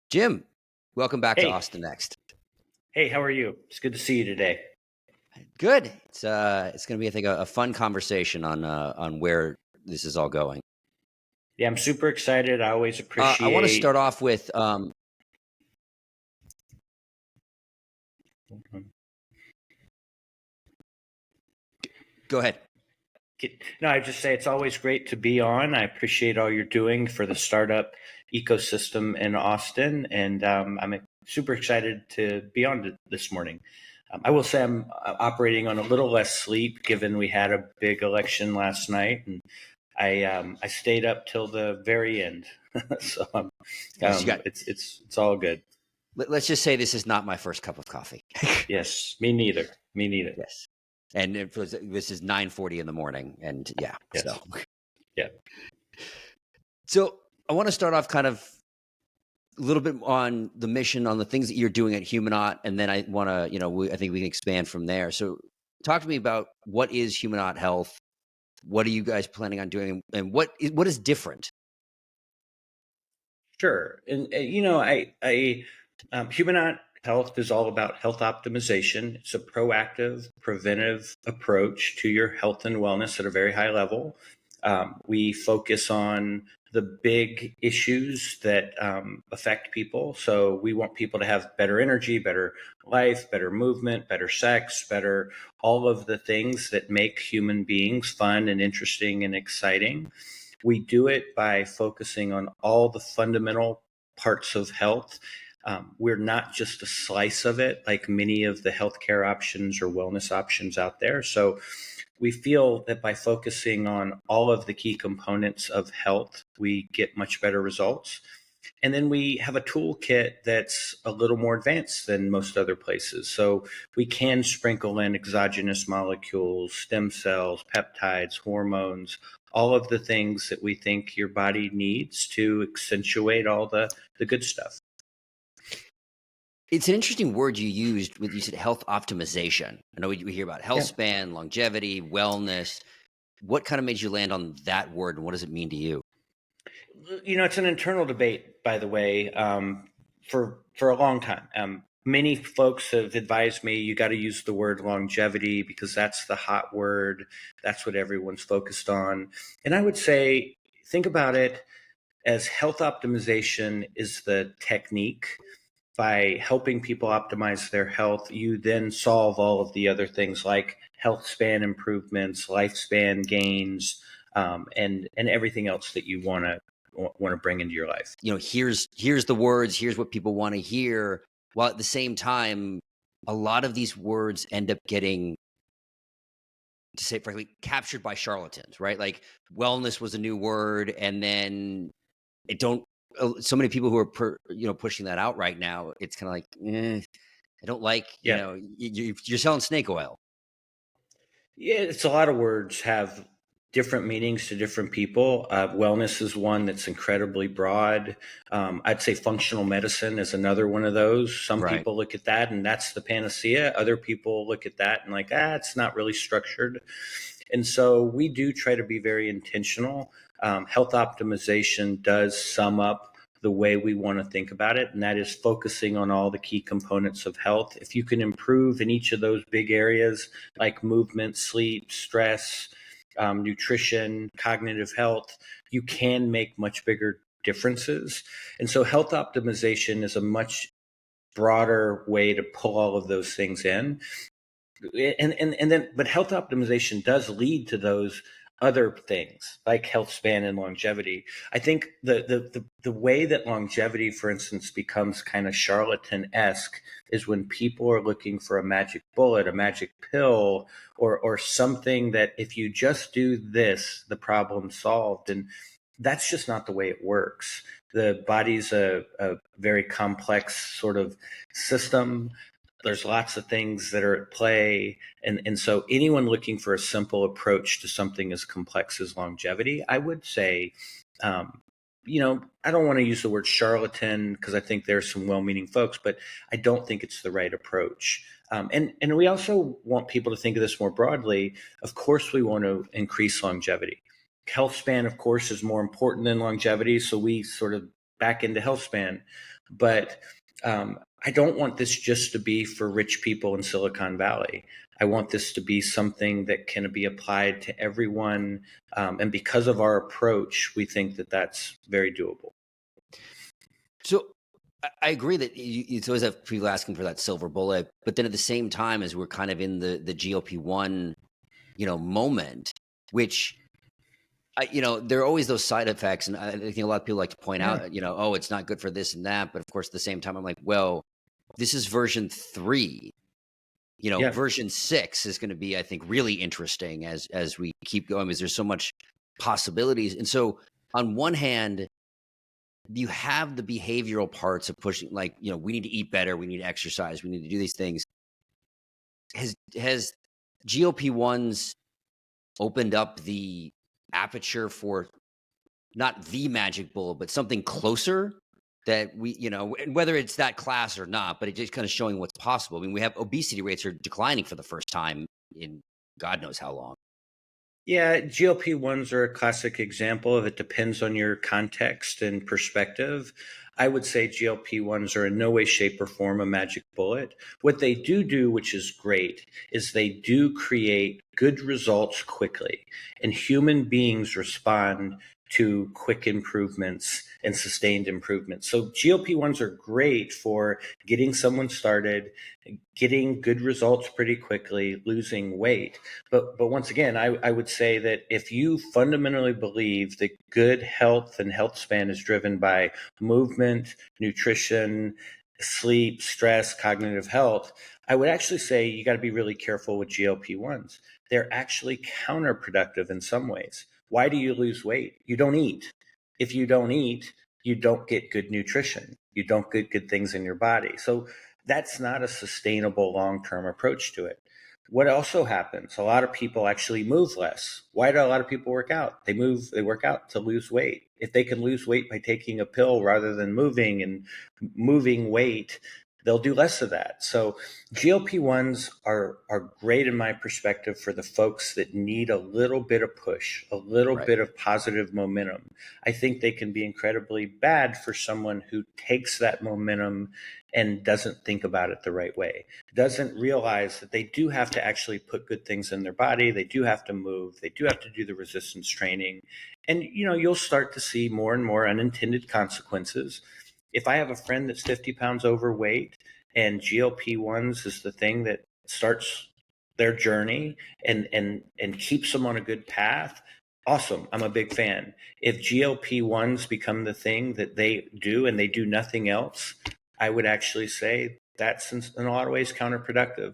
Jim, welcome back to Hey, Austin Next. hey, how are you? It's good to see you today. Good. It's going to be, I think, a fun conversation on where this is all going. Yeah, I'm super excited. I always I want to start appreciate. off with. Go ahead. No, I just say it's always great to be on. I appreciate all you're doing for the startup ecosystem in Austin, and I'm super excited to be on this morning. I will say I'm operating on a little less sleep given we had a big election last night, and I stayed up till the very end, so Yes, you got. it's all good. Let's just say this is not my first cup of coffee. Yes, me neither. Me neither. Yes, and this is 9:40 in the morning, and yeah. Yes. Yeah. So I want to start off kind of a little bit on the mission, on the things that you're doing at Humanaut, and then I want to, I think we can expand from there. So talk to me about what is Humanaut Health. What are you guys planning on doing, and what is different? Sure. And Humanaut Health is all about health optimization. It's a proactive, preventive approach to your health and wellness at a very high level. We focus on the big issues that affect people. So we want people to have better energy, better life, better movement, better sex, better all of the things that make human beings fun and interesting and exciting. We do it by focusing on all the fundamental parts of health. We're not just a slice of it like many of the healthcare options or wellness options out there. So we feel that by focusing on all of the key components of health, we get much better results. And then we have a toolkit that's a little more advanced than most other places. So we can sprinkle in exogenous molecules, stem cells, peptides, hormones, all of the things that we think your body needs to accentuate all the good stuff. It's an interesting word you used when you said health optimization. I know we hear about Yeah. Healthspan, longevity, wellness. What kind of made you land on that word, and what does it mean to you? It's an internal debate, by the way, for a long time. Many folks have advised me you got to use the word longevity because that's the hot word. That's what everyone's focused on. And I would say, think about it as health optimization is the technique. By helping people optimize their health, you then solve all of the other things like health span improvements, lifespan gains, and everything else that you want to bring into your life. Here's the words, here's what people want to hear, while at the same time a lot of these words end up getting, to say it frankly, captured by charlatans, right? Like wellness was a new word, and then it don't so many people who are pushing that out right now. It's kind of like, I don't like, Yeah. you're selling snake oil. Yeah, it's a lot of words have different meanings to different people. Wellness is one that's incredibly broad. I'd say functional medicine is another one of those. Some Right. people look at that and that's the panacea. Other people look at that and like, it's not really structured. And so we do try to be very intentional. Health optimization does sum up the way we want to think about it, and that is focusing on all the key components of health. If you can improve in each of those big areas like movement, sleep, stress, nutrition, cognitive health, you can make much bigger differences. And so health optimization is a much broader way to pull all of those things in. But health optimization does lead to those other things like health span and longevity. I think the way that longevity, for instance, becomes kind of charlatan-esque is when people are looking for a magic bullet, a magic pill, or something that if you just do this, the problem's solved. And that's just not the way it works. The body's a very complex sort of system. There's lots of things that are at play. And so anyone looking for a simple approach to something as complex as longevity, I would say, I don't want to use the word charlatan because I think there's some well-meaning folks, but I don't think it's the right approach. And we also want people to think of this more broadly. Of course, we want to increase longevity. Health span, of course, is more important than longevity. So we sort of back into Healthspan. But I don't want this just to be for rich people in Silicon Valley. I want this to be something that can be applied to everyone. And because of our approach, we think that that's very doable. So I agree that you always have people asking for that silver bullet, but then at the same time, as we're kind of in the GLP-1, moment, which there are always those side effects, and I think a lot of people like to point Yeah. out, oh, it's not good for this and that, but of course, at the same time, I'm like, well, this is version 3. Yeah. Version 6 is going to be, I think, really interesting as we keep going, because there's so much possibilities. And so, on one hand, you have the behavioral parts of pushing, like, we need to eat better, we need to exercise, we need to do these things. Has GLP-1s opened up the aperture for not the magic bullet, but something closer that we, and whether it's that class or not, but it's just kind of showing what's possible. I mean, we have obesity rates are declining for the first time in God knows how long. Yeah, GLP-1s are a classic example of it depends on your context and perspective. I would say GLP-1s are in no way, shape, or form a magic bullet. What they do, which is great, is they do create good results quickly. And human beings respond to quick improvements and sustained improvements. So GLP-1s are great for getting someone started, getting good results pretty quickly, losing weight. But once again, I would say that if you fundamentally believe that good health and health span is driven by movement, nutrition, sleep, stress, cognitive health, I would actually say you got to be really careful with GLP-1s. They're actually counterproductive in some ways. Why do you lose weight? You don't eat. If you don't eat, you don't get good nutrition. You don't get good things in your body. So that's not a sustainable long-term approach to it. What also happens, a lot of people actually move less. Why do a lot of people work out? They work out to lose weight. If they can lose weight by taking a pill rather than moving and moving weight, they'll do less of that. So GLP-1s are great in my perspective for the folks that need a little bit of push, a little Right. bit of positive momentum. I think they can be incredibly bad for someone who takes that momentum and doesn't think about it the right way, doesn't realize that they do have to actually put good things in their body. They do have to move. They do have to do the resistance training. And, you'll start to see more and more unintended consequences. If I have a friend that's 50 pounds overweight and GLP-1s is the thing that starts their journey and keeps them on a good path, awesome. I'm a big fan. If GLP-1s become the thing that they do and they do nothing else, I would actually say that's in a lot of ways counterproductive.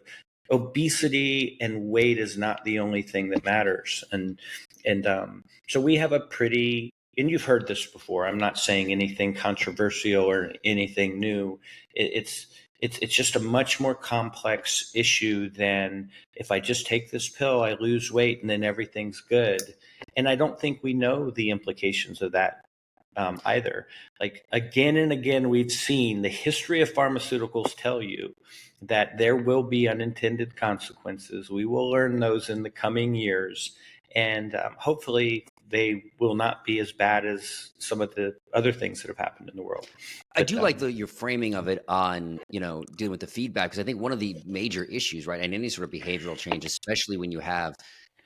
Obesity and weight is not the only thing that matters. So we have a pretty, and you've heard this before, I'm not saying anything controversial or anything new. It's just a much more complex issue than if I just take this pill, I lose weight and then everything's good. And I don't think we know the implications of that either. Like again and again, we've seen the history of pharmaceuticals tell you that there will be unintended consequences. We will learn those in the coming years. And hopefully they will not be as bad as some of the other things that have happened in the world. I do like your framing of it on, dealing with the feedback, because I think one of the major issues, right, and any sort of behavioral change, especially when you have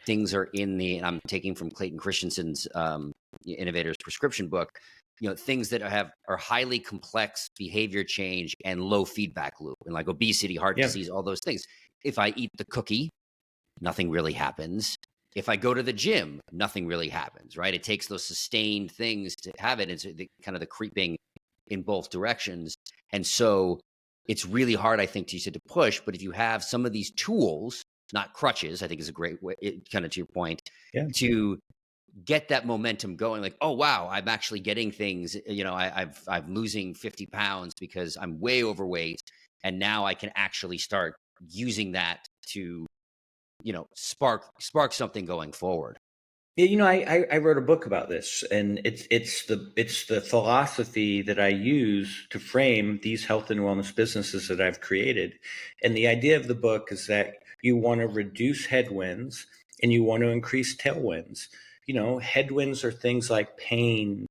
things are and I'm taking from Clayton Christensen's Innovator's Prescription book, things that are highly complex behavior change and low feedback loop, and like obesity, heart disease, all those things. If I eat the cookie, nothing really happens. If I go to the gym, nothing really happens, right? It takes those sustained things to have it. It's kind of the creeping in both directions. And so it's really hard, I think, to push. But if you have some of these tools, not crutches, I think is a great way, kind of to your point, to get that momentum going. Like, oh, wow, I'm actually getting things, I'm losing 50 pounds because I'm way overweight. And now I can actually start using that to spark something going forward. Yeah, I wrote a book about this, and it's the philosophy that I use to frame these health and wellness businesses that I've created. And the idea of the book is that you want to reduce headwinds and you want to increase tailwinds. headwinds are things like pain,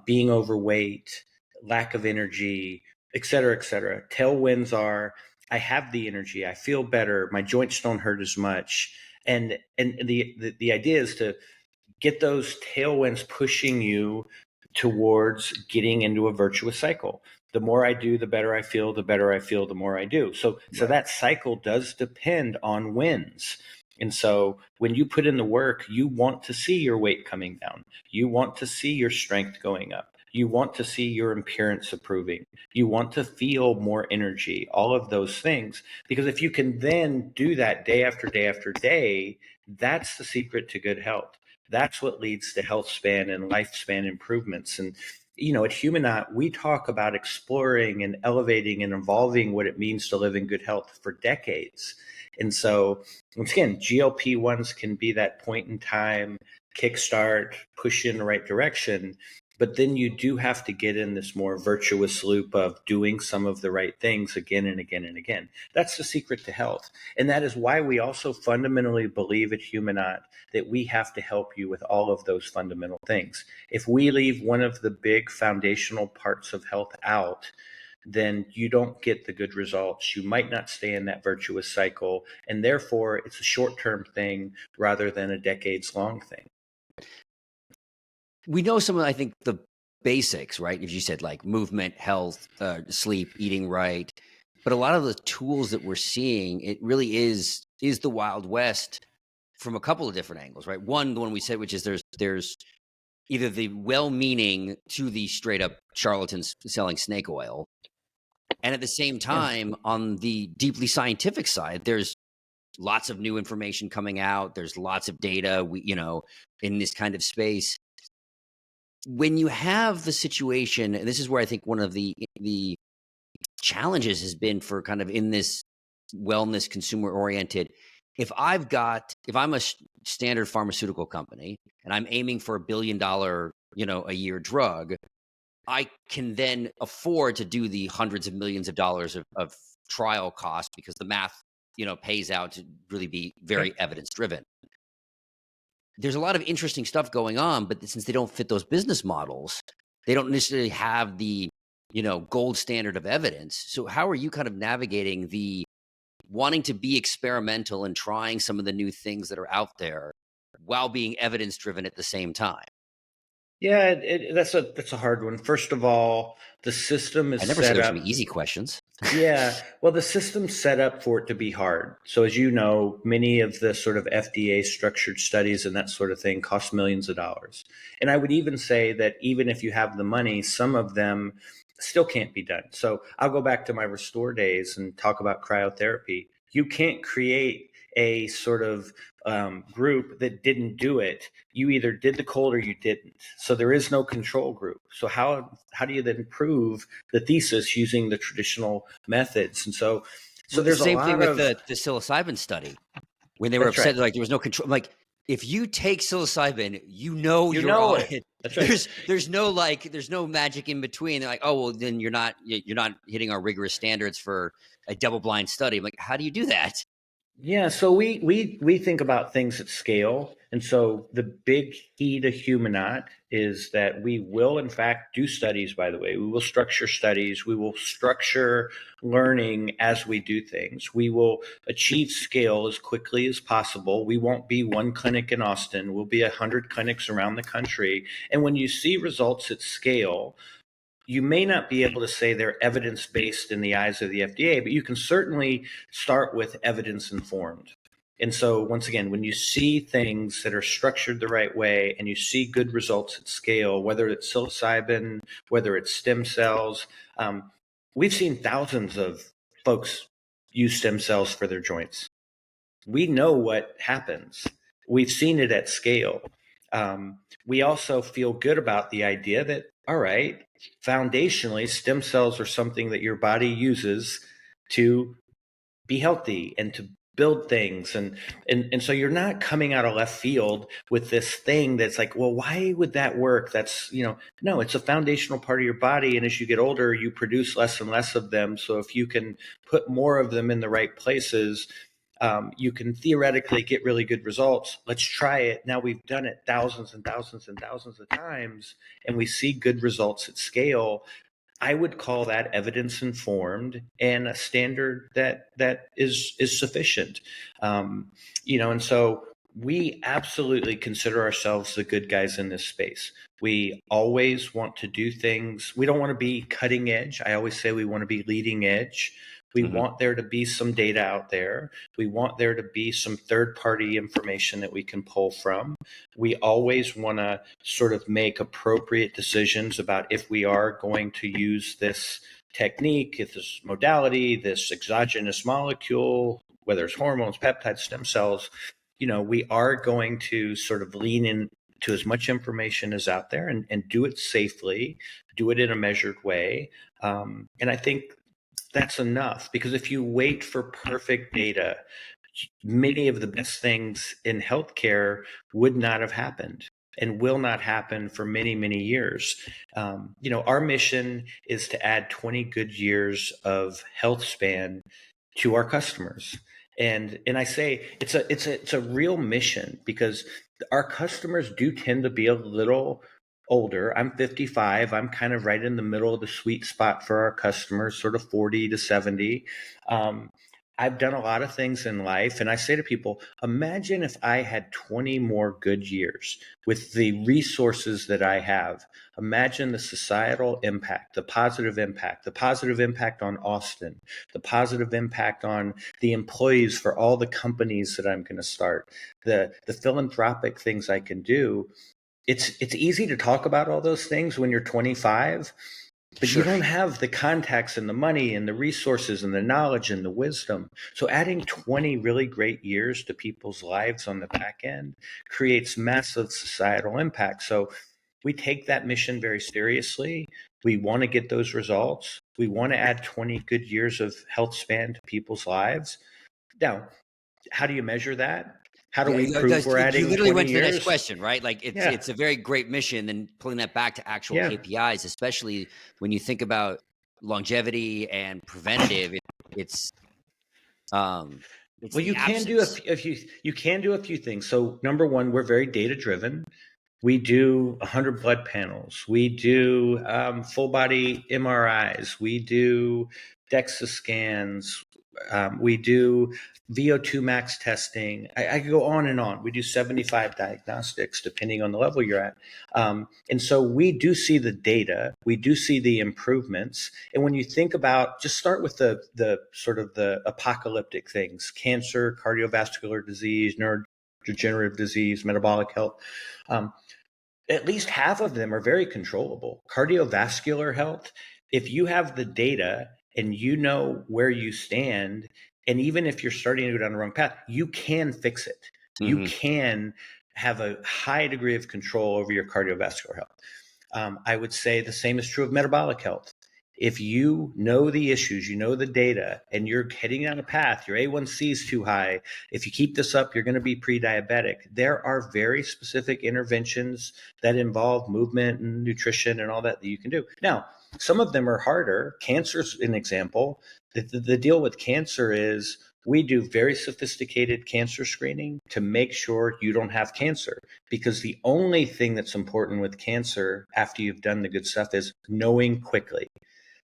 being overweight, lack of energy, et cetera, et cetera. Tailwinds are, I have the energy, I feel better, my joints don't hurt as much. And the idea is to get those tailwinds pushing you towards getting into a virtuous cycle. The more I do, the better I feel, the better I feel, the more I do. So that cycle does depend on wins. And so when you put in the work, you want to see your weight coming down. You want to see your strength going up. You want to see your appearance improving. You want to feel more energy, all of those things. Because if you can then do that day after day after day, that's the secret to good health. That's what leads to health span and lifespan improvements. And, at Humanaut, we talk about exploring and elevating and evolving what it means to live in good health for decades. And so, once again, GLP-1s can be that point in time, kickstart, push you in the right direction. But then you do have to get in this more virtuous loop of doing some of the right things again and again and again. That's the secret to health. And that is why we also fundamentally believe at Humanaut that we have to help you with all of those fundamental things. If we leave one of the big foundational parts of health out, then you don't get the good results. You might not stay in that virtuous cycle. And therefore, it's a short-term thing rather than a decades-long thing. We know some of, I think, the basics, right? As you said, like movement, health, sleep, eating right. But a lot of the tools that we're seeing, it really is the Wild West from a couple of different angles, right? One, the one we said, which is there's either the well-meaning to the straight up charlatans selling snake oil. And at the same time, on the deeply scientific side, there's lots of new information coming out. There's lots of data, in this kind of space. When you have the situation, and this is where I think one of the challenges has been for kind of in this wellness consumer oriented, if I'm a standard pharmaceutical company and I'm aiming for $1 billion, a year drug, I can then afford to do the hundreds of millions of dollars of trial cost because the math, pays out to really be very evidence driven. There's a lot of interesting stuff going on, but since they don't fit those business models, they don't necessarily have the, gold standard of evidence. So how are you kind of navigating the wanting to be experimental and trying some of the new things that are out there while being evidence driven at the same time? Yeah, that's a hard one. First of all, the system is I never said set there's up. gonna be easy questions. Yeah, well, the system's set up for it to be hard. So as you know, many of the sort of FDA structured studies and that sort of thing cost millions of dollars. And I would even say that even if you have the money, some of them still can't be done. So I'll go back to my Restore days and talk about cryotherapy. You can't create a sort of group that didn't do it. You either did the cold or you didn't. So there is no control group. So how do you then prove the thesis using the traditional methods? And so there's the same a lot thing with of the psilocybin study when they were that's upset, right. like there was no control. I'm like, if you take psilocybin, You you're know on it. it. That's right. There's no magic in between. They're like, oh well, then you're not hitting our rigorous standards for a double blind study. I'm like, how do you do that? Yeah, so we think about things at scale. And so the big key to Humanaut is that we will in fact do studies, by the way. We will structure studies. We will structure learning as we do things. We will achieve scale as quickly as possible. We won't be one clinic in Austin. We'll be 100 clinics around the country. And when you see results at scale, you may not be able to say they're evidence-based in the eyes of the FDA, but you can certainly start with evidence-informed. And so once again, when you see things that are structured the right way and you see good results at scale, whether it's psilocybin, whether it's stem cells, we've seen thousands of folks use stem cells for their joints. We know what happens. We've seen it at scale. We also feel good about the idea that, all right, foundationally, stem cells are something that your body uses to be healthy and to build things. And so you're not coming out of left field with this thing that's like, well, why would that work? That's, no, it's a foundational part of your body. And as you get older, you produce less and less of them. So if you can put more of them in the right places, You can theoretically get really good results. Let's try it. Now we've done it thousands and thousands and thousands of times, and we see good results at scale. I would call that evidence informed and a standard that is sufficient. And so we absolutely consider ourselves the good guys in this space. We always want to do things. We don't want to be cutting edge. I always say we want to be leading edge. We want there to be some data out there. We want there to be some third-party information that we can pull from. We always want to sort of make appropriate decisions about if we are going to use this technique, if this modality, this exogenous molecule, whether it's hormones, peptides, stem cells. We are going to sort of lean in to as much information as out there and do it safely, do it in a measured way. And I think that's enough, because if you wait for perfect data, many of the best things in healthcare would not have happened and will not happen for many, many years. Our mission is to add 20 good years of health span to our customers. And I say it's a real mission, because our customers do tend to be a little older. I'm 55. I'm kind of right in the middle of the sweet spot for our customers, sort of 40 to 70. I've done a lot of things in life, and I say to people, imagine if I had 20 more good years with the resources that I have. Imagine the societal impact, the positive impact on Austin, the positive impact on the employees for all the companies that I'm going to start, the philanthropic things I can do. It's easy to talk about all those things when you're 25. But Sure. you don't have the contacts and the money and the resources and the knowledge and the wisdom. So adding 20 really great years to people's lives on the back end creates massive societal impact. So we take that mission very seriously. We want to get those results. We want to add 20 good years of health span to people's lives. Now, how do you measure that? How do Yeah, we prove we're you adding literally 20 went to the next years? question, right? Like Yeah. it's a very great mission, and pulling that back to actual Yeah. KPIs, especially when you think about longevity and preventative, it's um it's Well, the you can do absence. you can do a few things. So number one, we're very data driven. We do 100 blood panels. We do full body MRIs. We do DEXA scans. We do VO2 max testing. I could go on and on. We do 75 diagnostics, depending on the level you're at. And so we do see the data. We do see the improvements. And when you think about, just start with the sort of the apocalyptic things: cancer, cardiovascular disease, neurodegenerative disease, metabolic health. At least half of them are very controllable. Cardiovascular health, if you have the data and you know where you stand, and even if you're starting to go down the wrong path, you can fix it. You can have a high degree of control over your cardiovascular health. I would say the same is true of metabolic health. If you know the issues, you know the data, and you're heading down a path, your A1C is too high, if you keep this up, you're going to be pre-diabetic. There are very specific interventions that involve movement and nutrition and all that you can do. Now, some of them are harder. Cancer's an example. The deal with cancer is we do very sophisticated cancer screening to make sure you don't have cancer, because the only thing that's important with cancer after you've done the good stuff is knowing quickly.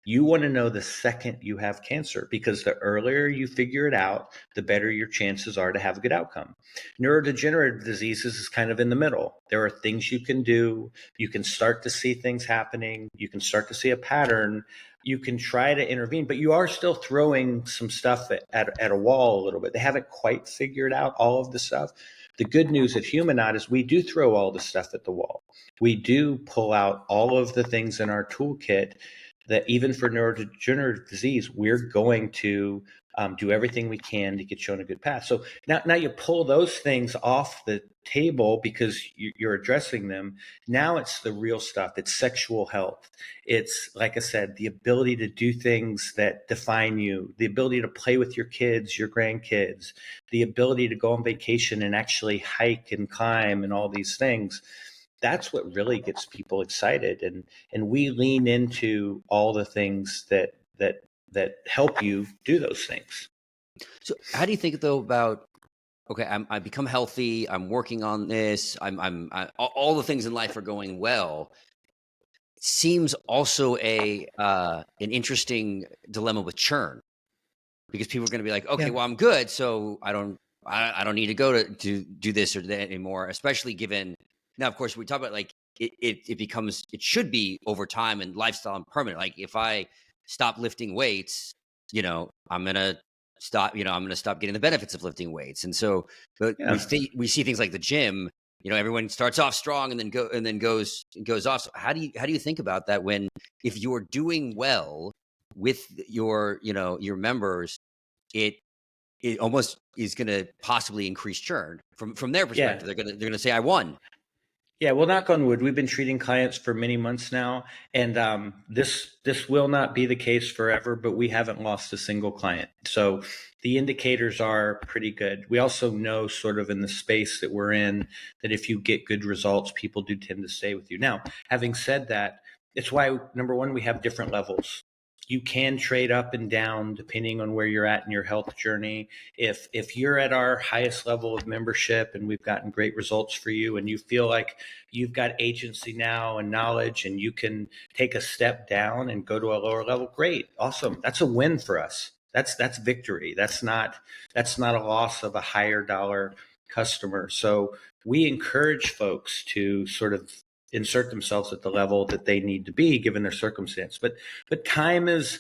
You want to know the second you have cancer, because the earlier you figure it out, the better your chances are to have a good outcome. Neurodegenerative diseases is kind of in the middle. There are things you can do. You can start to see things happening. You can start to see a pattern. You can try to intervene, but you are still throwing some stuff at a wall a little bit. They haven't quite figured out all of the stuff. The good news at Humanaut is we do throw all the stuff at the wall. We do pull out all of the things in our toolkit that even for neurodegenerative disease, we're going to do everything we can to get you on a good path. So now you pull those things off the table because you're addressing them. Now it's the real stuff. It's sexual health. It's, like I said, the ability to do things that define you, the ability to play with your kids, your grandkids, the ability to go on vacation and actually hike and climb and all these things. That's what really gets people excited, and we lean into all the things that help you do those things. So how do you think though about, okay, I become healthy, I'm working on this, all the things in life are going well. Seems also an interesting dilemma with churn, because people are going to be like, okay, Yeah. well, I'm good, so I don't need to go to do this or that anymore. Especially given now, of course, we talk about like it becomes, it should be over time and lifestyle and permanent. Like if I stop lifting weights, I'm gonna stop. I'm gonna stop getting the benefits of lifting weights. And so, but Yeah. we see things like the gym. Everyone starts off strong and then goes off. So how do you think about that when, if you're doing well with your members, it it almost is going to possibly increase churn from their Yeah. perspective. They're going to say, I won. Yeah, well, knock on wood, we've been treating clients for many months now, and this will not be the case forever. But we haven't lost a single client, so the indicators are pretty good. We also know, sort of in the space that we're in, that if you get good results, people do tend to stay with you. Now, having said that, it's why, number one, we have different levels. You can trade up and down depending on where you're at in your health journey. If you're at our highest level of membership and we've gotten great results for you, and you feel like you've got agency now and knowledge and you can take a step down and go to a lower level, great, awesome, that's a win for us. That's victory. That's not a loss of a higher dollar customer. So we encourage folks to sort of insert themselves at the level that they need to be given their circumstance. But time is,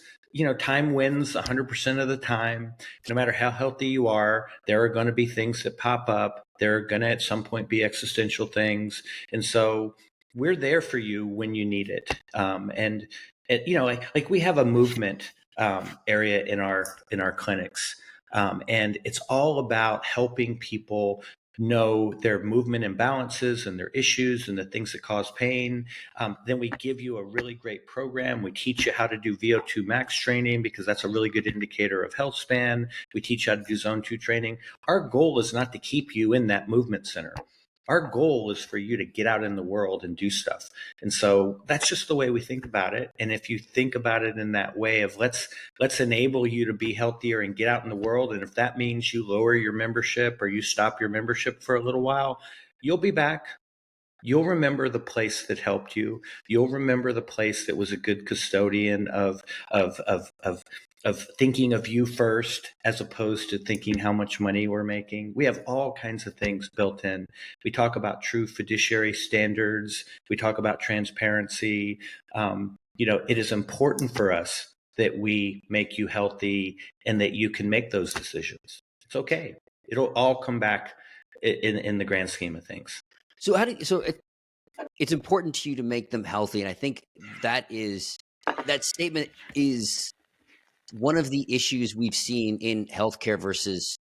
time wins 100% of the time. No matter how healthy you are, there are going to be things that pop up. There are going to at some point be existential things. And so we're there for you when you need it. And like we have a movement area in our clinics. And it's all about helping people know their movement imbalances and their issues and the things that cause pain. Then we give you a really great program. We teach you how to do VO2 max training, because that's a really good indicator of Healthspan. We teach you how to do zone 2 training. Our goal is not to keep you in that movement center. Our goal is for you to get out in the world and do stuff. And so that's just the way we think about it. And if you think about it in that way of let's enable you to be healthier and get out in the world, and if that means you lower your membership or you stop your membership for a little while, you'll be back. You'll remember the place that helped you. You'll remember the place that was a good custodian of of thinking of you first, as opposed to thinking how much money we're making. We have all kinds of things built in. We talk about true fiduciary standards. We talk about transparency. It is important for us that we make you healthy and that you can make those decisions. It's okay. It'll all come back in the grand scheme of things. So it's important to you to make them healthy. And I think that statement is one of the issues we've seen in healthcare versus,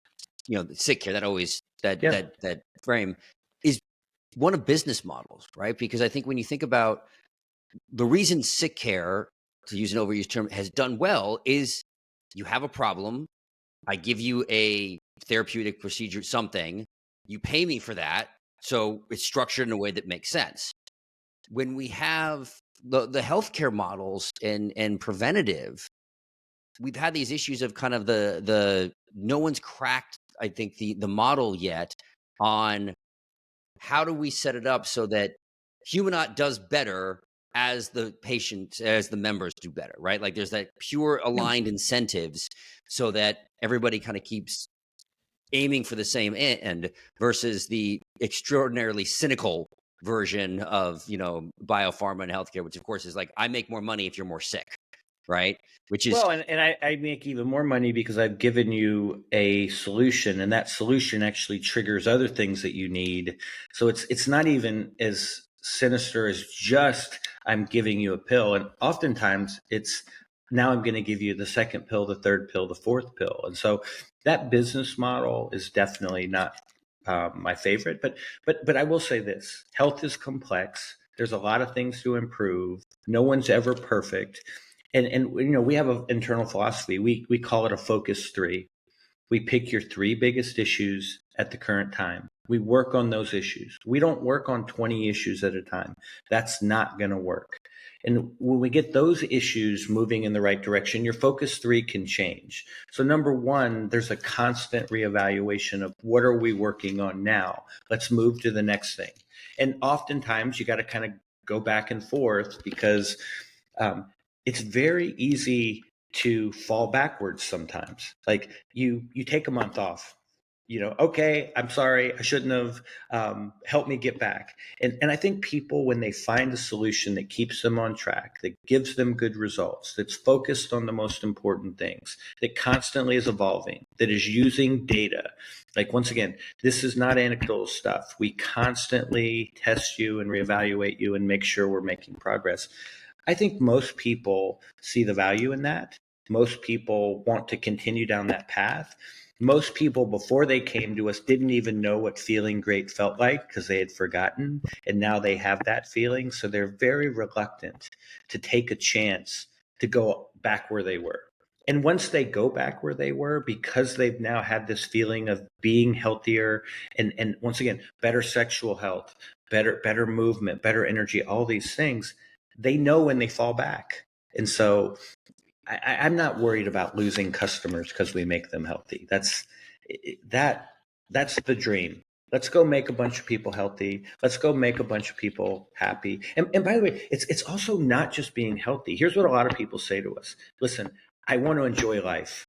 the sick care. Yeah. That frame is one of business models, right? Because I think when you think about the reason sick care, to use an overused term, has done well is you have a problem. I give you a therapeutic procedure, something, you pay me for that. So it's structured in a way that makes sense. When we have the healthcare models and preventative, we've had these issues of kind of the no one's cracked, I think, the model yet on how do we set it up so that Humanaut does better as the members do better, right? Like there's that pure Yeah. aligned incentives so that everybody kind of keeps aiming for the same end, versus the extraordinarily cynical version of, biopharma and healthcare, which of course is like, I make more money if you're more sick, right? Which is, Well, and I make even more money because I've given you a solution, and that solution actually triggers other things that you need. So it's not even as sinister as just I'm giving you a pill. And oftentimes it's now I'm going to give you the second pill, the third pill, the fourth pill. And so that business model is definitely not my favorite. But I will say this: health is complex. There's a lot of things to improve. No one's ever perfect. And we have an internal philosophy. We call it a focus 3. We pick your 3 biggest issues at the current time. We work on those issues. We don't work on 20 issues at a time. That's not going to work. And when we get those issues moving in the right direction, your focus three can change. So number one, there's a constant reevaluation of what are we working on now? Let's move to the next thing. And oftentimes you got to kind of go back and forth because it's very easy to fall backwards sometimes. Like you take a month off, okay, I'm sorry, I shouldn't have, help me get back. And I think people, when they find a solution that keeps them on track, that gives them good results, that's focused on the most important things, that constantly is evolving, that is using data. Like, once again, this is not anecdotal stuff. We constantly test you and reevaluate you and make sure we're making progress. I think most people see the value in that. Most people want to continue down that path. Most people, before they came to us, didn't even know what feeling great felt like because they had forgotten. And now they have that feeling. So they're very reluctant to take a chance to go back where they were. And once they go back where they were, because they've now had this feeling of being healthier and once again, better sexual health, better movement, better energy, all these things, they know when they fall back. And so I'm not worried about losing customers because we make them healthy. That's the dream. Let's go make a bunch of people healthy. Let's go make a bunch of people happy. And by the way, it's also not just being healthy. Here's what a lot of people say to us. Listen, I want to enjoy life.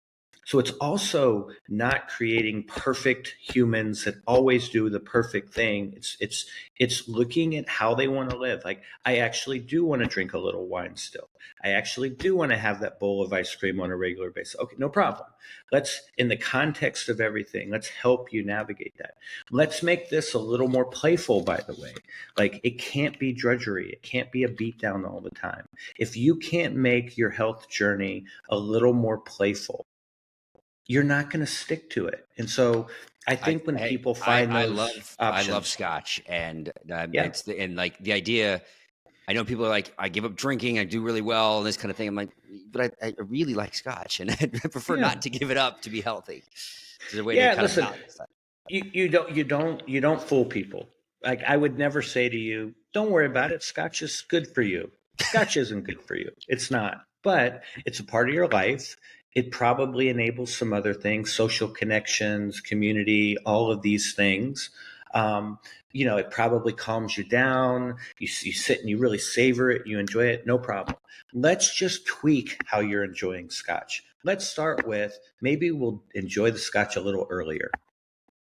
So it's also not creating perfect humans that always do the perfect thing. It's looking at how they want to live. Like, I actually do want to drink a little wine still. I actually do want to have that bowl of ice cream on a regular basis. Okay, no problem. Let's, in the context of everything, let's help you navigate that. Let's make this a little more playful, by the way. Like, it can't be drudgery. It can't be a beatdown all the time. If you can't make your health journey a little more playful, you're not going to stick to it. And so I think when people find those I love options, scotch, and yeah, like the idea. I know people are like, I give up drinking, I do really well, and this kind of thing. I'm like, but I really like scotch, and I prefer yeah, not to give it up to be healthy. There's a way to yeah. kind of Listen, balance that. you don't fool people. Like, I would never say to you, don't worry about it. Scotch is good for you. Scotch isn't good for you. It's not, but it's a part of your life. It probably enables some other things, social connections, community, all of these things. Um, it probably calms you down. You sit and you really savor it. You enjoy it. No problem. Let's just tweak how you're enjoying scotch. Let's start with, maybe we'll enjoy the scotch a little earlier.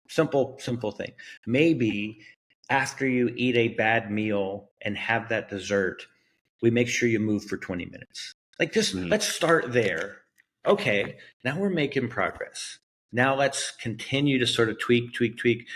Simple thing. Maybe after you eat a bad meal and have that dessert, we make sure you move for 20 minutes. Like, just Mhm. let's start there. Okay, now we're making progress. Now let's continue to sort of tweak.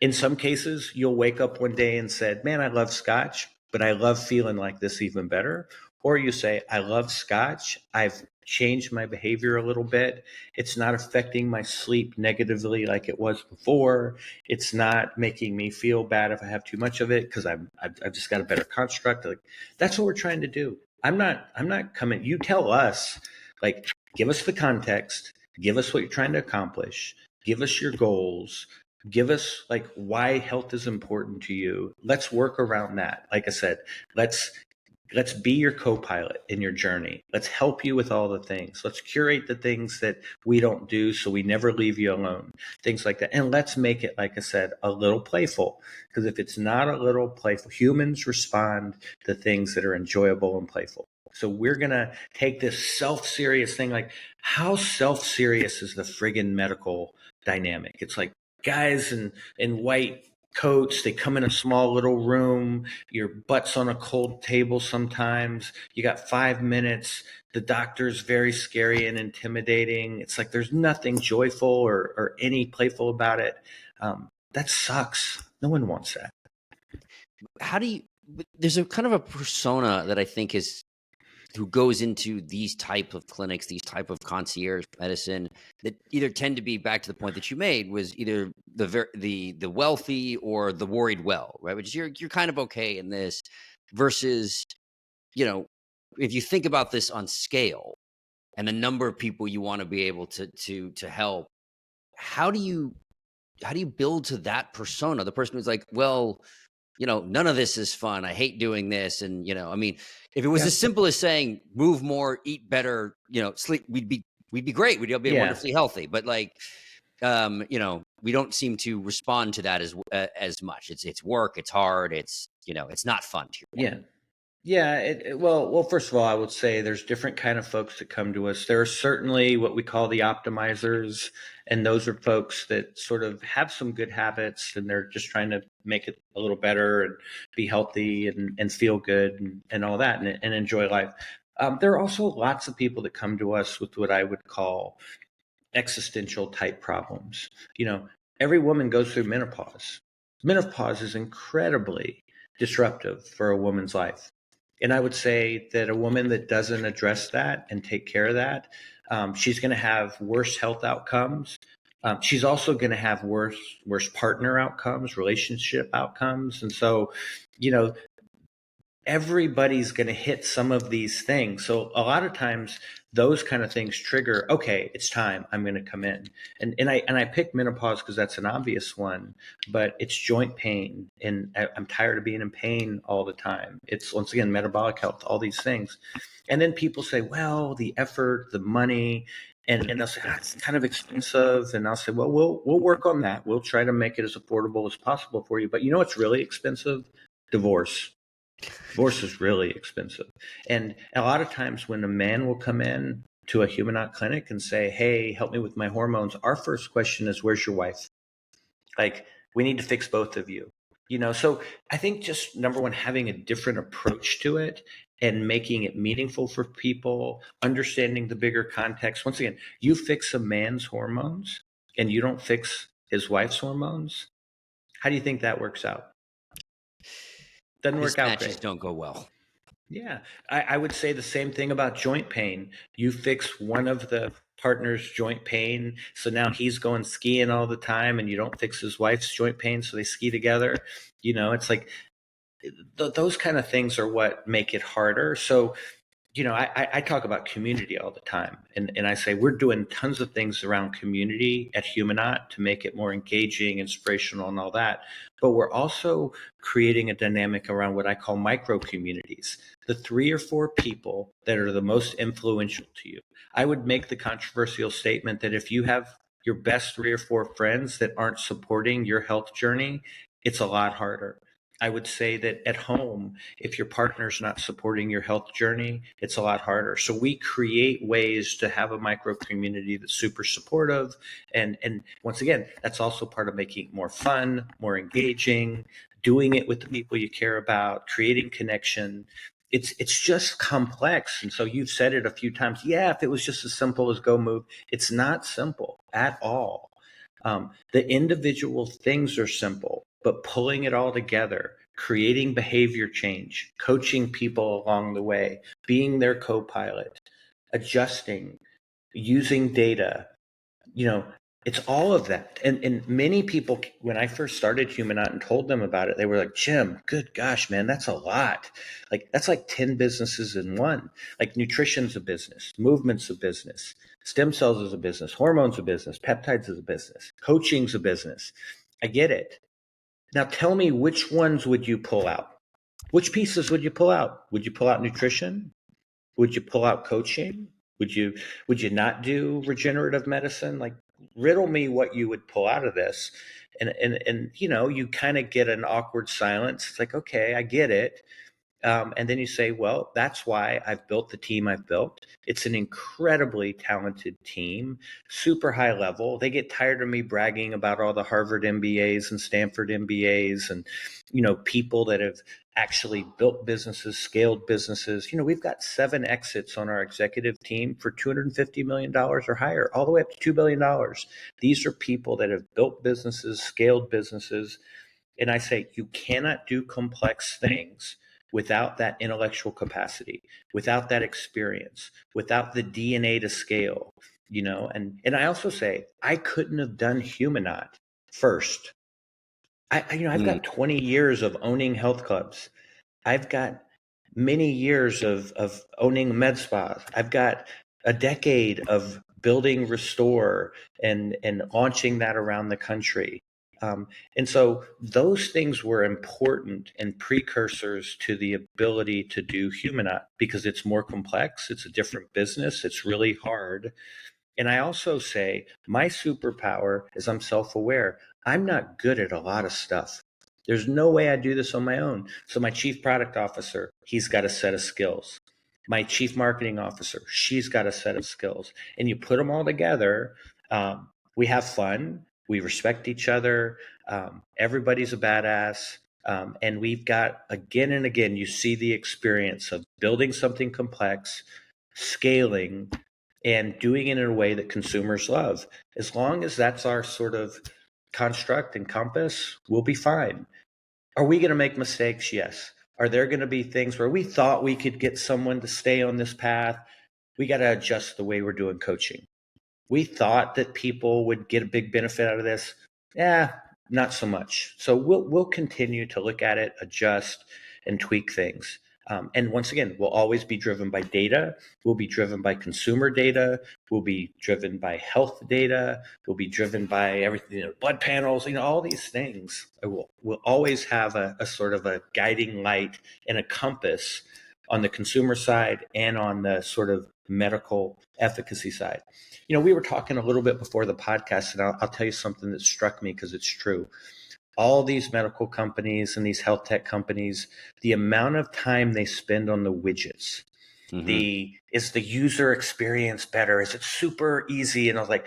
In some cases, you'll wake up one day and said, man, I love scotch, but I love feeling like this even better. Or you say, I love scotch. I've changed my behavior a little bit. It's not affecting my sleep negatively like it was before. It's not making me feel bad if I have too much of it because I've just got a better construct. Like, that's what we're trying to do. I'm not coming. You tell us, like, give us the context, give us what you're trying to accomplish, give us your goals, give us like why health is important to you. Let's work around that. Like I said, let's be your co-pilot in your journey. Let's help you with all the things. Let's curate the things that we don't do so we never leave you alone. Things like that. And let's make it, like I said, a little playful. Because if it's not a little playful, humans respond to things that are enjoyable and playful. So we're going to take this self-serious thing. Like, how self-serious is the friggin' medical dynamic? It's like guys in white coats, they come in a small little room, your butt's on a cold table sometimes, you got 5 minutes, the doctor's very scary and intimidating. It's like there's nothing joyful or any playful about it. That sucks. No one wants that. How do you? There's a kind of a persona that I think is who goes into these type of clinics, these type of concierge medicine that either tend to be, back to the point that you made, was either the wealthy or the worried well, right? Which is you're kind of okay in this, versus, if you think about this on scale and the number of people you want to be able to help, how do you build to that persona? The person who's like, well, none of this is fun. I hate doing this. And, I mean, if it was Yeah. as simple as saying move more, eat better, sleep, we'd be great. We'd all be Yeah. wonderfully healthy. But like, we don't seem to respond to that as much. It's work. It's hard. It's not fun to your point. Yeah. Yeah, well, first of all, I would say there's different kind of folks that come to us. There are certainly what we call the optimizers, and those are folks that sort of have some good habits, and they're just trying to make it a little better and be healthy and feel good and all that and enjoy life. There are also lots of people that come to us with what I would call existential type problems. Every woman goes through menopause. Menopause is incredibly disruptive for a woman's life. And I would say that a woman that doesn't address that and take care of that, she's going to have worse health outcomes. She's also going to have worse partner outcomes, relationship outcomes. And so, you know, everybody's going to hit some of these things. So a lot of times those kind of things trigger, okay, it's time, I'm going to come in. And I picked menopause because that's an obvious one, but it's joint pain. And I'm tired of being in pain all the time. It's, once again, metabolic health, all these things. And then people say, well, the effort, the money, and they'll say, it's kind of expensive. And I'll say, well, we'll work on that. We'll try to make it as affordable as possible for you. But you know what's really expensive? Divorce. Divorce is really expensive. And a lot of times when a man will come in to a Humanaut clinic and say, hey, help me with my hormones, our first question is, where's your wife? Like, we need to fix both of you. So I think just number one, having a different approach to it and making it meaningful for people, understanding the bigger context. Once again, you fix a man's hormones and you don't fix his wife's hormones. How do you think that works out? Doesn't work out Mismatches great. don't go well. Yeah, I would say the same thing about joint pain. You fix one of the partner's joint pain, so now he's going skiing all the time, and you don't fix his wife's joint pain, so they ski together. It's like those kind of things are what make it harder. So I talk about community all the time. And I say we're doing tons of things around community at Humanaut to make it more engaging, inspirational, and all that. But we're also creating a dynamic around what I call micro communities, the 3 or 4 people that are the most influential to you. I would make the controversial statement that if you have your best 3 or 4 friends that aren't supporting your health journey, it's a lot harder. I would say that at home, if your partner's not supporting your health journey, it's a lot harder. So we create ways to have a micro community that's super supportive. And once again, that's also part of making it more fun, more engaging, doing it with the people you care about, creating connection. It's just complex. And so you've said it a few times. Yeah, if it was just as simple as go move, it's not simple at all. The individual things are simple, but pulling it all together, creating behavior change, coaching people along the way, being their co-pilot, adjusting, using data, it's all of that. And many people, when I first started Humanaut and told them about it, they were like, Jim, good gosh, man, that's a lot. Like, that's like 10 businesses in one. Like, nutrition's a business, movement's a business, stem cells is a business, hormones a business, peptides is a business, coaching's a business. I get it. Now tell me, which ones would you pull out? Which pieces would you pull out? Would you pull out nutrition? Would you pull out coaching? Would you not do regenerative medicine? Like, riddle me what you would pull out of this. And you kind of get an awkward silence. It's like, okay, I get it. And then you say, well, that's why I've built the team I've built. It's an incredibly talented team, super high level. They get tired of me bragging about all the Harvard MBAs and Stanford MBAs and, people that have actually built businesses, scaled businesses. We've got 7 exits on our executive team for $250 million or higher, all the way up to $2 billion. These are people that have built businesses, scaled businesses. And I say, you cannot do complex things without that intellectual capacity, without that experience, without the DNA to scale, and I also say, I couldn't have done Humanaut first. I've got 20 years of owning health clubs. I've got many years of owning med spas. I've got a decade of building Restore and launching that around the country. And so those things were important and precursors to the ability to do Humanaut because it's more complex. It's a different business. It's really hard. And I also say my superpower is I'm self-aware. I'm not good at a lot of stuff. There's no way I do this on my own. So my chief product officer, he's got a set of skills. My chief marketing officer, she's got a set of skills. And you put them all together, we have fun. We respect each other. Everybody's a badass. And we've got, again and again, you see the experience of building something complex, scaling, and doing it in a way that consumers love. As long as that's our sort of construct and compass, we'll be fine. Are we going to make mistakes? Yes. Are there going to be things where we thought we could get someone to stay on this path? We got to adjust the way we're doing coaching. We thought that people would get a big benefit out of this. Yeah, not so much. So we'll continue to look at it, adjust, and tweak things. And once again, we'll always be driven by data. We'll be driven by consumer data. We'll be driven by health data. We'll be driven by everything, blood panels, all these things. We'll always have a sort of a guiding light and a compass on the consumer side and on the sort of medical efficacy side. We were talking a little bit before the podcast, and I'll tell you something that struck me because it's true. All these medical companies and these health tech companies, the amount of time they spend on the widgets, is the user experience better? Is it super easy? And I was like,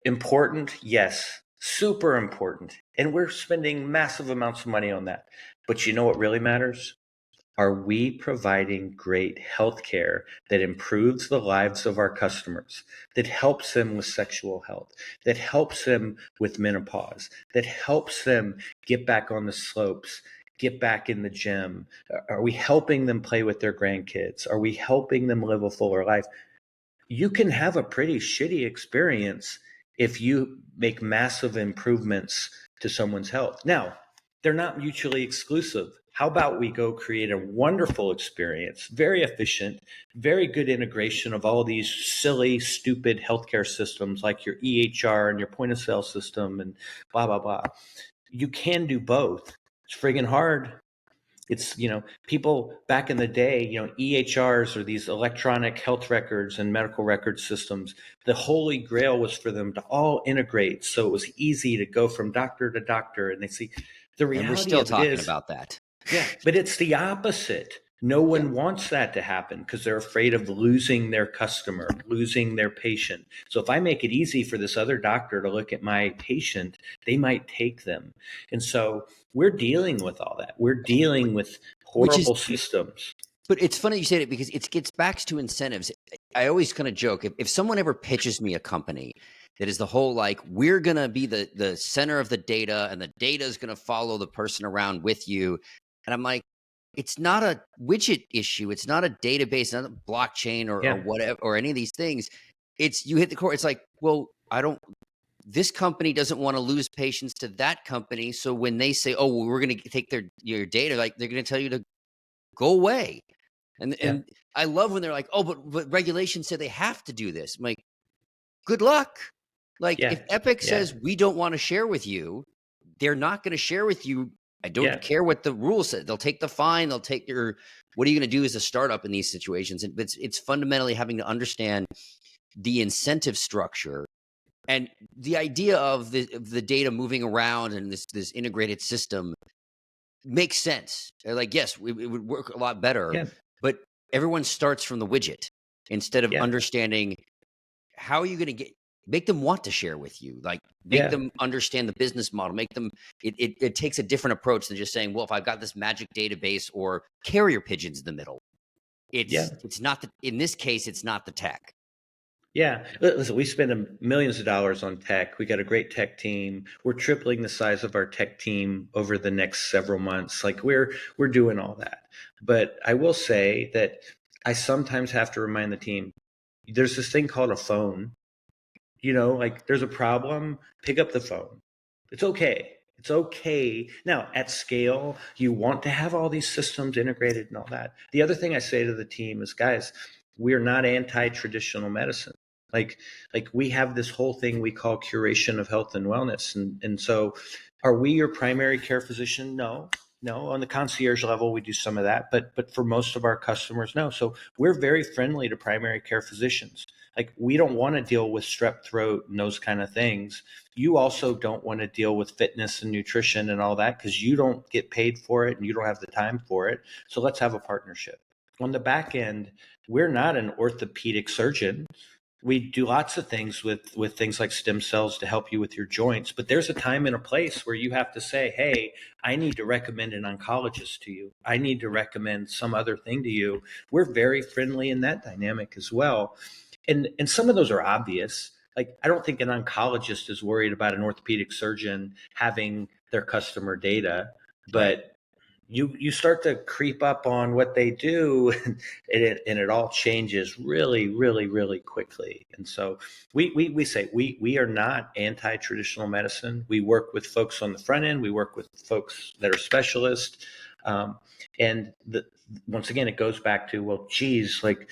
important? Yes. Super important. And we're spending massive amounts of money on that. But you know what really matters? Are we providing great healthcare that improves the lives of our customers, that helps them with sexual health, that helps them with menopause, that helps them get back on the slopes, get back in the gym? Are we helping them play with their grandkids? Are we helping them live a fuller life? You can have a pretty shitty experience if you make massive improvements to someone's health. Now, they're not mutually exclusive. How about we go create a wonderful experience, very efficient, very good integration of all these silly, stupid healthcare systems like your EHR and your point of sale system and blah, blah, blah. You can do both. It's friggin' hard. It's, people back in the day, EHRs or these electronic health records and medical record systems, the holy grail was for them to all integrate. So it was easy to go from doctor to doctor. And they see the reality and we're still of it talking is, about that. yeah, but it's the opposite. No one wants that to happen because they're afraid of losing their customer, losing their patient. So if I make it easy for this other doctor to look at my patient, they might take them. And so we're dealing with all that. We're dealing with horrible systems. But it's funny you said it because it gets back to incentives. I always kind of joke, if someone ever pitches me a company that is the whole, like, we're going to be the center of the data and the data is going to follow the person around with you. And I'm like, it's not a widget issue. It's not a database, not a blockchain or whatever, or any of these things. It's, you hit the core. It's like, well, this company doesn't want to lose patients to that company. So when they say, oh, well, we're going to take your data, like, they're going to tell you to go away. And I love when they're like, oh, but regulations say they have to do this. I'm like, good luck. Like, if Epic says we don't want to share with you, they're not going to share with you. I don't care what the rules say. They'll take the fine. They'll take what are you going to do as a startup in these situations? And it's fundamentally having to understand the incentive structure and the idea of the data moving around and this integrated system makes sense. They're like, yes, it would work a lot better, but everyone starts from the widget instead of understanding how are you going to make them want to share with you, like make them understand the business model, make them, it takes a different approach than just saying, well, if I've got this magic database or carrier pigeons in the middle, it's not in this case, it's not the tech. Yeah. Listen, we spend millions of dollars on tech. We got a great tech team. We're tripling the size of our tech team over the next several months. Like we're doing all that. But I will say that I sometimes have to remind the team, there's this thing called a phone. Like there's a problem, pick up the phone. It's okay. It's okay. Now, at scale, you want to have all these systems integrated and all that. The other thing I say to the team is, guys, we're not anti-traditional medicine. Like we have this whole thing we call curation of health and wellness. And so Are we your primary care physician? No. No, on the concierge level, we do some of that, but for most of our customers, no. So we're very friendly to primary care physicians. Like we don't want to deal with strep throat and those kind of things. You also don't want to deal with fitness and nutrition and all that because you don't get paid for it and you don't have the time for it. So let's have a partnership. On the back end, we're not an orthopedic surgeon. We do lots of things with things like stem cells to help you with your joints, but there's a time and a place where you have to say, hey, I need to recommend an oncologist to you, I need to recommend some other thing to you. We're very friendly in that dynamic as well, and some of those are obvious. Like I don't think an oncologist is worried about an orthopedic surgeon having their customer data, Right. but you start to creep up on what they do and it all changes really really quickly. And so we say we are not anti-traditional medicine. We work with folks on the front end, we work with folks that are specialists, um, and once again it goes back to, well, geez, like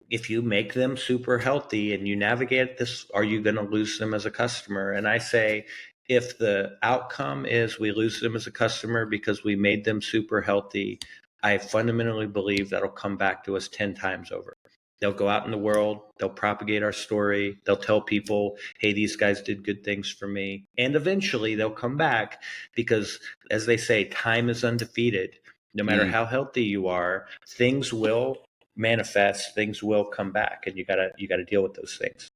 if you make them super healthy and you navigate this, are you going to lose them as a customer? And I say, if the outcome is we lose them as a customer because we made them super healthy, I fundamentally believe that'll come back to us 10 times over. They'll go out in the world, they'll propagate our story, they'll tell people, hey, these guys did good things for me. And eventually they'll come back because, as they say, time is undefeated. No matter Mm. how healthy you are, things will manifest, things will come back, and you gotta deal with those things.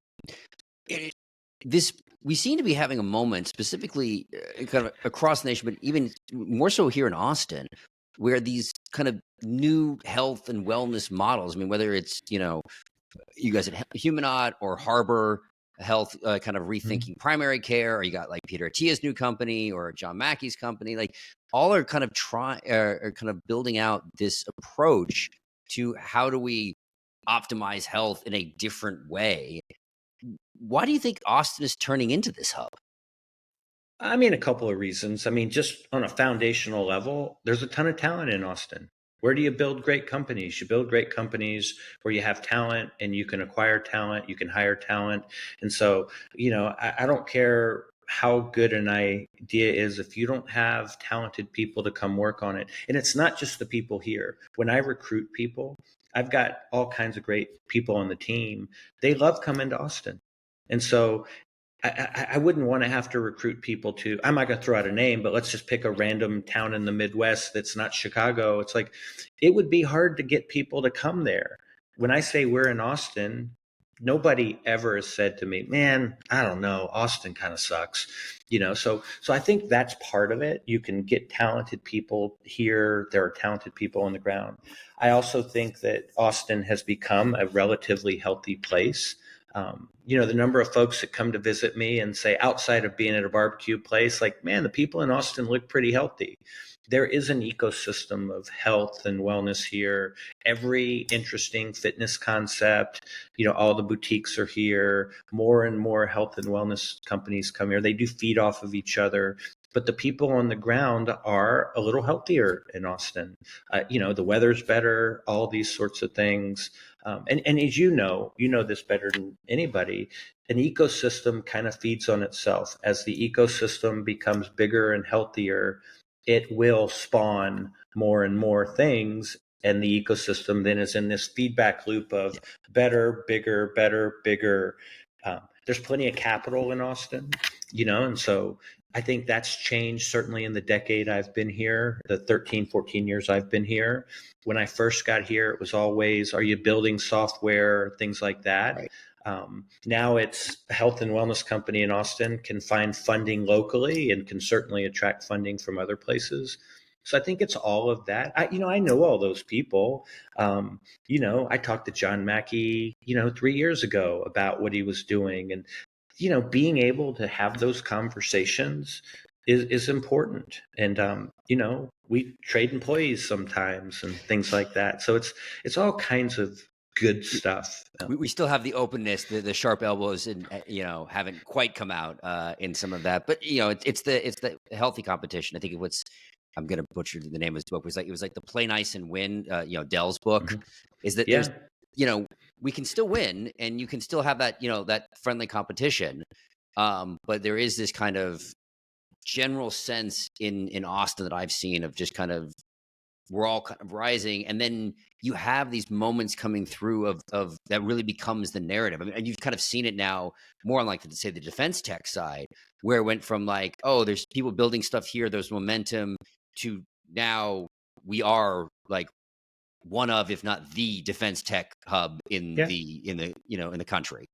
It- this we seem to be having a moment, specifically kind of across the nation, but even more so here in Austin, where these kind of new health and wellness models. I mean, whether it's you guys at Humanaut or Harbor Health, kind of Mhm. rethinking primary care, or you got like Peter Attia's new company or John Mackey's company, like all are kind of are kind of building out this approach to how do we optimize health in a different way. Why do you think Austin is turning into this hub? I mean, a couple of reasons. I mean, just on a foundational level, there's a ton of talent in Austin. Where do you build great companies? You build great companies where you have talent and you can acquire talent, you can hire talent. And so, I don't care how good an idea is if you don't have talented people to come work on it. And it's not just the people here. When I recruit people, I've got all kinds of great people on the team. They love coming to Austin. And so I wouldn't want to have to recruit people to, I'm not going to throw out a name, but let's just pick a random town in the Midwest that's not Chicago. It's like, it would be hard to get people to come there. When I say we're in Austin, nobody ever has said to me, man, I don't know, Austin kind of sucks. So I think that's part of it. You can get talented people here. There are talented people on the ground. I also think that Austin has become a relatively healthy place. The number of folks that come to visit me and say, outside of being at a barbecue place, like, man, the people in Austin look pretty healthy. There is an ecosystem of health and wellness here. Every interesting fitness concept, all the boutiques are here. More and more health and wellness companies come here. They do feed off of each other. But the people on the ground are a little healthier in Austin. The weather's better, all these sorts of things. And as you know this better than anybody, an ecosystem kind of feeds on itself. As the ecosystem becomes bigger and healthier, it will spawn more and more things. And the ecosystem then is in this feedback loop of better, bigger, better, bigger. There's plenty of capital in Austin, and so I think that's changed certainly in the decade I've been here, the 13, 14 years I've been here. When I first got here, it was always, are you building software, things like that. Right. Now it's a health and wellness company in Austin can find funding locally and can certainly attract funding from other places. So I think it's all of that. I know all those people. I talked to John Mackey, 3 years ago about what he was doing, and being able to have those conversations is important. And we trade employees sometimes and things like that. So it's all kinds of good stuff. We still have the openness, the sharp elbows, and haven't quite come out in some of that. But it's the healthy competition. I think I'm going to butcher the name of his book. It was like the Play Nice and Win. Dell's book Mhm. is that there's Yeah. we can still win, and you can still have that that friendly competition. But there is this kind of general sense in Austin that I've seen of just kind of we're all kind of rising, and then you have these moments coming through of that really becomes the narrative. I mean, and you've kind of seen it now more on like say the defense tech side, where it went from like, oh, there's people building stuff here, there's momentum, to now we are like one of, if not the defense tech hub in Yeah. the in the country.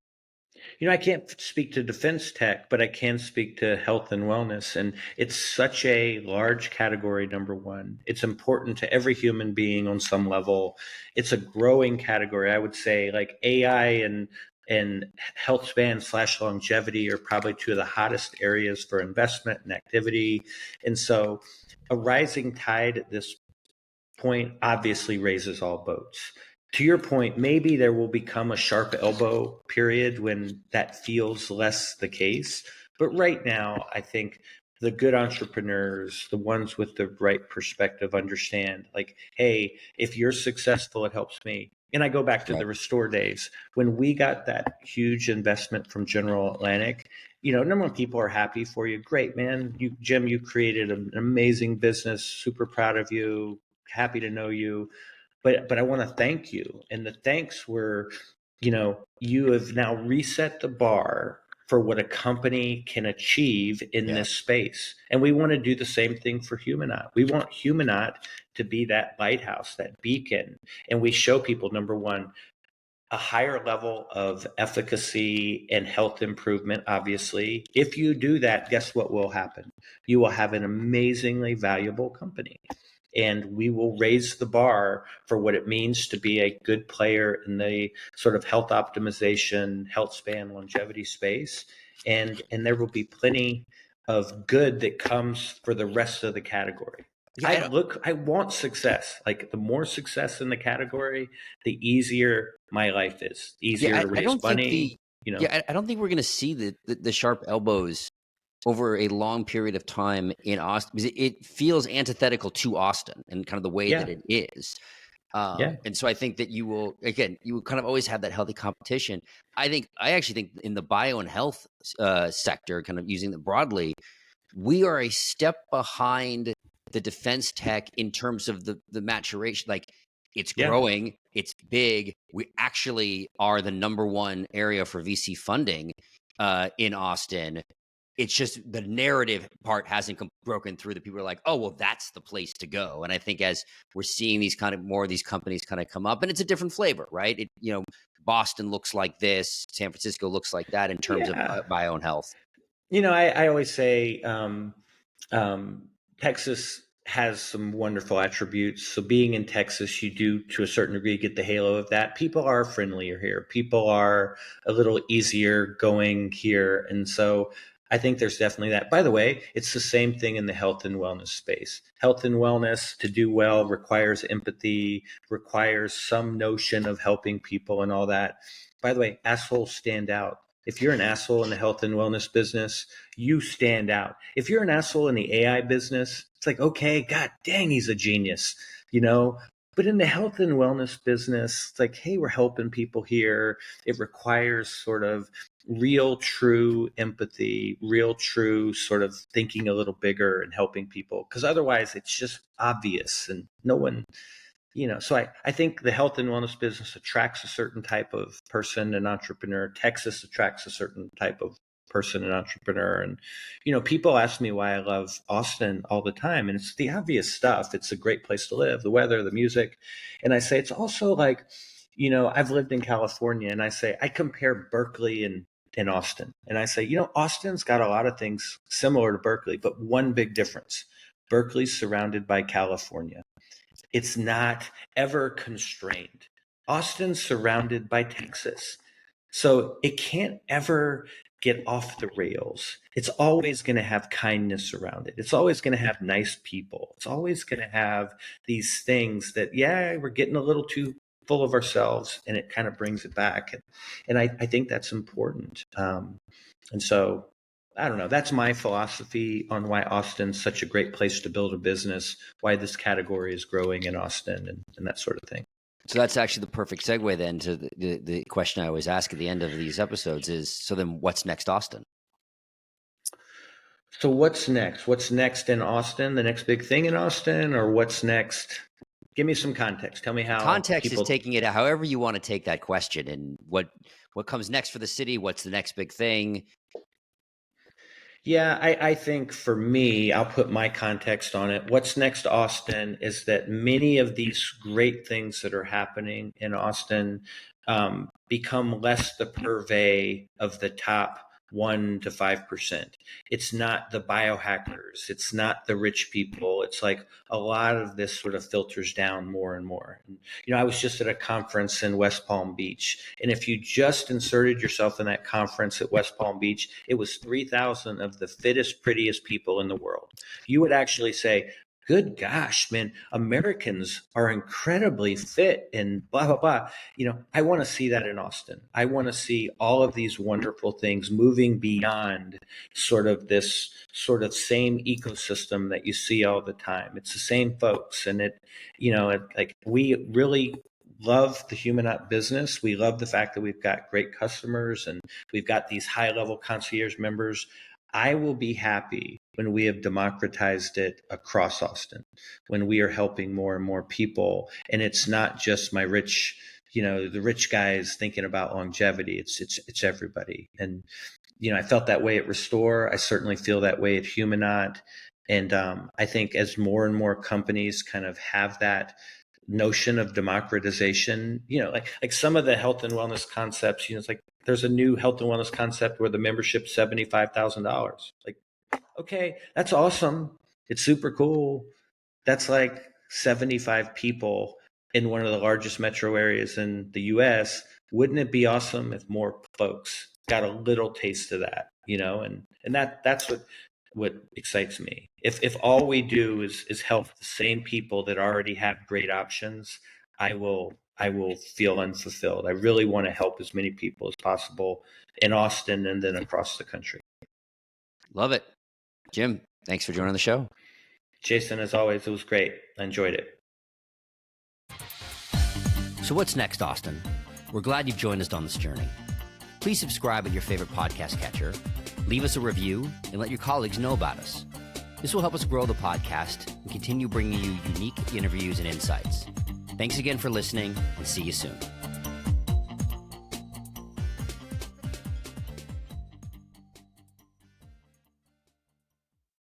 I can't speak to defense tech, but I can speak to health and wellness. And it's such a large category, number one. It's important to every human being on some level. It's a growing category. I would say like AI and Healthspan / longevity are probably two of the hottest areas for investment and activity. And so a rising tide at this point obviously raises all boats. To your point, maybe there will become a sharp elbow period when that feels less the case. But right now, I think the good entrepreneurs, the ones with the right perspective, understand like, hey, if you're successful, it helps me. And I go back to Right. the Restore days when we got that huge investment from General Atlantic. Number one, people are happy for you. Great, man. Jim, you created an amazing business. Super proud of you. Happy to know you. But I want to thank you. And the thanks were, you have now reset the bar for what a company can achieve in Yeah. this space. And we want to do the same thing for Humanaut. We want Humanaut to be that lighthouse, that beacon. And we show people, number one, a higher level of efficacy and health improvement, obviously. If you do that, guess what will happen? You will have an amazingly valuable company. And we will raise the bar for what it means to be a good player in the sort of health optimization, health span, longevity space. And there will be plenty of good that comes for the rest of the category. Yeah. I want success. Like the more success in the category, the easier my life is. Yeah, Easier to I raise don't think money, I don't think we're going to see the sharp elbows over a long period of time in Austin, because it feels antithetical to Austin and kind of the way that Yeah, it is. yeah, And so I think that you will kind of always have that healthy competition. I actually think in the bio and health sector, kind of using it broadly, we are a step behind the defense tech in terms of the maturation. Like it's yeah, growing, it's big. We actually are the number one area for VC funding in Austin. It's just the narrative part hasn't broken through. That people are like, oh, well, that's the place to go. And I think as we're seeing these kind of more of these companies kind of come up, and it's a different flavor, right? Boston looks like this, San Francisco looks like that in terms of yeah. bio and health. I always say Texas has some wonderful attributes. So being in Texas, you do to a certain degree get the halo of that. People are friendlier here. People are a little easier going here. And so I think there's definitely that. By the way, it's the same thing in the health and wellness space. Health and wellness to do well requires empathy, requires some notion of helping people and all that. By the way, assholes stand out. If you're an asshole in the health and wellness business, you stand out. If you're an asshole in the AI business, it's like, okay, God dang, he's a genius, you know? But in the health and wellness business, it's like, hey, we're helping people here. It requires sort of real, true empathy, real, true sort of thinking a little bigger and helping people. Because otherwise, it's just obvious and no one, so I think the health and wellness business attracts a certain type of person and entrepreneur. Texas attracts a certain type of person and entrepreneur. And, people ask me why I love Austin all the time. And it's the obvious stuff. It's a great place to live, the weather, the music. And I say, it's also like, I've lived in California and I say, I compare Berkeley and Austin. And I say, Austin's got a lot of things similar to Berkeley, but one big difference. Berkeley's surrounded by California. It's not ever constrained. Austin's surrounded by Texas. So it can't ever get off the rails. It's always going to have kindness around it. It's always going to have nice people. It's always going to have these things that, yeah, we're getting a little too full of ourselves and it kind of brings it back. And I think that's important. And so I don't know. That's my philosophy on why Austin's such a great place to build a business, why this category is growing in Austin and that sort of thing. So that's actually the perfect segue then to the question I always ask at the end of these episodes is, so then what's next, Austin? So what's next? What's next in Austin? The next big thing in Austin, or what's next? Give me some context. Tell me how Context is people. taking it however you want to take that question, and what comes next for the city. What's the next big thing? Yeah, I think for me, I'll put my context on it. What's next, Austin, is that many of these great things that are happening in Austin become less the purvey of the top 1 to 5%. It's not the biohackers. It's not the rich people. It's like a lot of this sort of filters down more and more. And, I was just at a conference in West Palm Beach. And if you just inserted yourself in that conference at West Palm Beach, it was 3,000 of the fittest, prettiest people in the world. You would actually say, good gosh, man, Americans are incredibly fit and blah, blah, blah. I want to see that in Austin. I want to see all of these wonderful things moving beyond sort of this sort of same ecosystem that you see all the time. It's the same folks. And like we really love the Humanaut business. We love the fact that we've got great customers and we've got these high level concierge members. I will be happy when we have democratized it across Austin, when we are helping more and more people. And it's not just my rich, the rich guys thinking about longevity. It's everybody. And, I felt that way at Restore. I certainly feel that way at Humanaut. And I think as more and more companies kind of have that notion of democratization, like some of the health and wellness concepts, it's like there's a new health and wellness concept where the membership's $75,000. Like, okay, that's awesome. It's super cool. That's like 75 people in one of the largest metro areas in the US. Wouldn't it be awesome if more folks got a little taste of that, and that's what excites me. If all we do is help the same people that already have great options, I will feel unfulfilled. I really want to help as many people as possible in Austin and then across the country. Love it. Jim, thanks for joining the show. Jason, as always, it was great. I enjoyed it. So what's next, Austin? We're glad you've joined us on this journey. Please subscribe at your favorite podcast catcher, leave us a review, and let your colleagues know about us. This will help us grow the podcast and continue bringing you unique interviews and insights. Thanks again for listening, and see you soon.